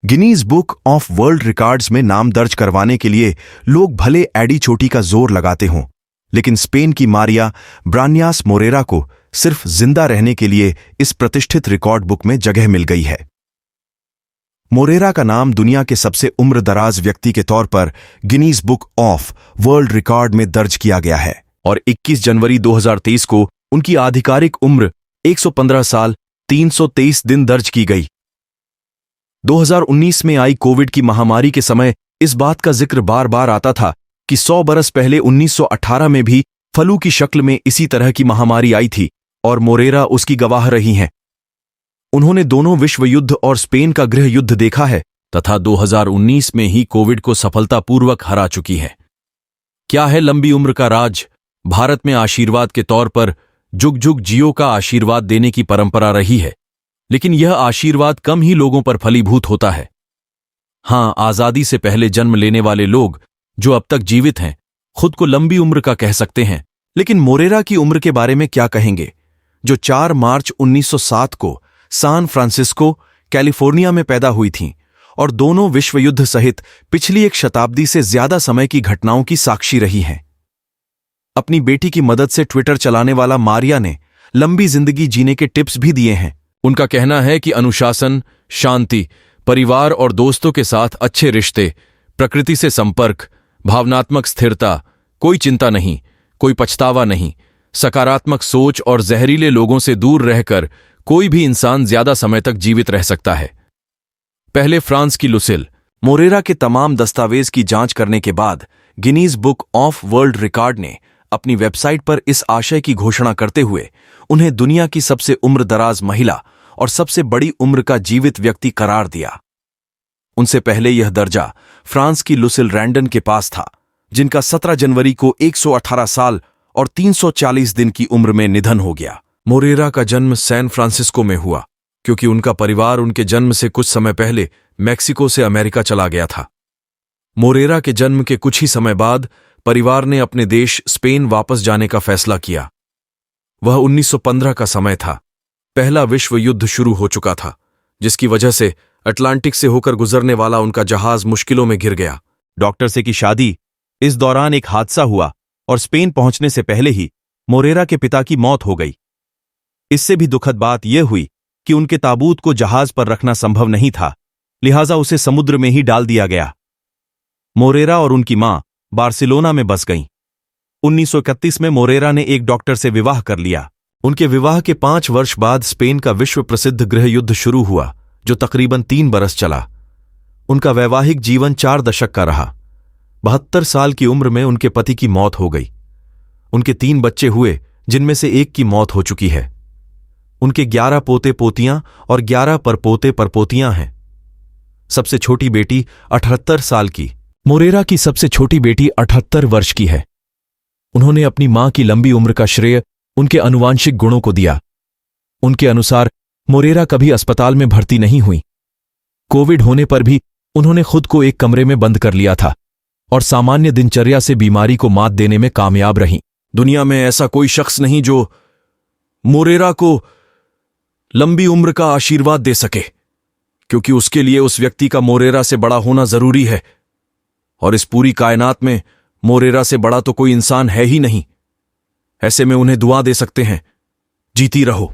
Guinness book of world records में नाम दर्ज करवाने के लिए लोग भले एडी चोटी का जोर लगाते हों, लेकिन स्पेन की मारिया ब्रान्यास मोरेरा को सिर्फ जिंदा रहने के लिए इस प्रतिष्ठित रिकॉर्ड बुक में जगह मिल गई है। मोरेरा का नाम दुनिया के सबसे उम्रदराज व्यक्ति के तौर पर Guinness book of world record में दर्ज किया गया है और 21 जनवरी 2023 को उनकी आधिकारिक उम्र 115 साल 323 दिन दर्ज की गई। 2019 में आई कोविड की महामारी के समय इस बात का जिक्र बार बार आता था कि 100 बरस पहले 1918 में भी फ्लू की शक्ल में इसी तरह की महामारी आई थी और मोरेरा उसकी गवाह रही हैं। उन्होंने दोनों विश्व युद्ध और स्पेन का गृह युद्ध देखा है तथा 2019 में ही कोविड को सफलतापूर्वक हरा चुकी है। क्या है लंबी उम्र का राज? भारत में आशीर्वाद के तौर पर जुग जुग जियो का आशीर्वाद देने की परंपरा रही है, लेकिन यह आशीर्वाद कम ही लोगों पर फलीभूत होता है। हां, आजादी से पहले जन्म लेने वाले लोग जो अब तक जीवित हैं खुद को लंबी उम्र का कह सकते हैं, लेकिन मोरेरा की उम्र के बारे में क्या कहेंगे, जो 4 मार्च 1907 को सान फ्रांसिस्को कैलिफोर्निया में पैदा हुई थीं और दोनों विश्व युद्ध सहित पिछली एक शताब्दी से ज्यादा समय की घटनाओं की साक्षी रही हैं। अपनी बेटी की मदद से ट्विटर चलाने वाला मारिया ने लंबी जिंदगी जीने के टिप्स भी दिए हैं। उनका कहना है कि अनुशासन, शांति, परिवार और दोस्तों के साथ अच्छे रिश्ते, प्रकृति से संपर्क, भावनात्मक स्थिरता, कोई चिंता नहीं, कोई पछतावा नहीं, सकारात्मक सोच और जहरीले लोगों से दूर रहकर कोई भी इंसान ज्यादा समय तक जीवित रह सकता है। पहले फ्रांस की लुसिल मोरेरा के तमाम दस्तावेज की जांच करने के बाद Guinness book of world record ने अपनी वेबसाइट पर इस आशय की घोषणा करते हुए उन्हें दुनिया की सबसे उम्रदराज महिला और सबसे बड़ी उम्र का जीवित व्यक्ति करार दिया। उनसे पहले यह दर्जा फ्रांस की लुसिल रैंडन के पास था, जिनका 17 जनवरी को 118 साल और 340 दिन की उम्र में निधन हो गया। मोरेरा का जन्म सैन फ्रांसिस्को में हुआ क्योंकि उनका परिवार उनके जन्म से कुछ समय पहले मैक्सिको से अमेरिका चला गया था। मोरेरा के जन्म के कुछ ही समय बाद परिवार ने अपने देश स्पेन वापस जाने का फैसला किया। वह 1915 का समय था। पहला विश्व युद्ध शुरू हो चुका था, जिसकी वजह से अटलांटिक से होकर गुजरने वाला उनका जहाज मुश्किलों में घिर गया। डॉक्टर से की शादी, इस दौरान एक हादसा हुआ और स्पेन पहुंचने से पहले ही मोरेरा के पिता की मौत हो गई। इससे भी दुखद बात यह हुई कि उनके ताबूत को जहाज पर रखना संभव नहीं था, लिहाजा उसे समुद्र में ही डाल दिया गया। मोरेरा और उनकी मां बार्सिलोना में बस गईं। 1931 में मोरेरा ने एक डॉक्टर से विवाह कर लिया। उनके विवाह के 5 वर्ष बाद स्पेन का विश्व प्रसिद्ध गृह युद्ध शुरू हुआ, जो तकरीबन 3 बरस चला। उनका वैवाहिक जीवन 4 दशक का रहा। 72 साल की उम्र में उनके पति की मौत हो गई। उनके 3 बच्चे हुए, जिनमें से एक की मौत हो चुकी है। उनके 11 पोते पोतियां और 11 परपोते परपोतियां हैं। सबसे छोटी बेटी 78 साल की। मोरेरा की सबसे छोटी बेटी 78 वर्ष की है। उन्होंने अपनी मां की लंबी उम्र का श्रेय उनके आनुवांशिक गुणों को दिया। उनके अनुसार मोरेरा कभी अस्पताल में भर्ती नहीं हुई। कोविड होने पर भी उन्होंने खुद को एक कमरे में बंद कर लिया था और सामान्य दिनचर्या से बीमारी को मात देने में कामयाब रहीं। दुनिया में ऐसा कोई शख्स नहीं जो मोरेरा को लंबी उम्र का आशीर्वाद दे सके, क्योंकि उसके लिए उस व्यक्ति का मोरेरा से बड़ा होना जरूरी है, और इस पूरी कायनात में मोरेरा से बड़ा तो कोई इंसान है ही नहीं। ऐसे में उन्हें दुआ दे सकते हैं, जीती रहो।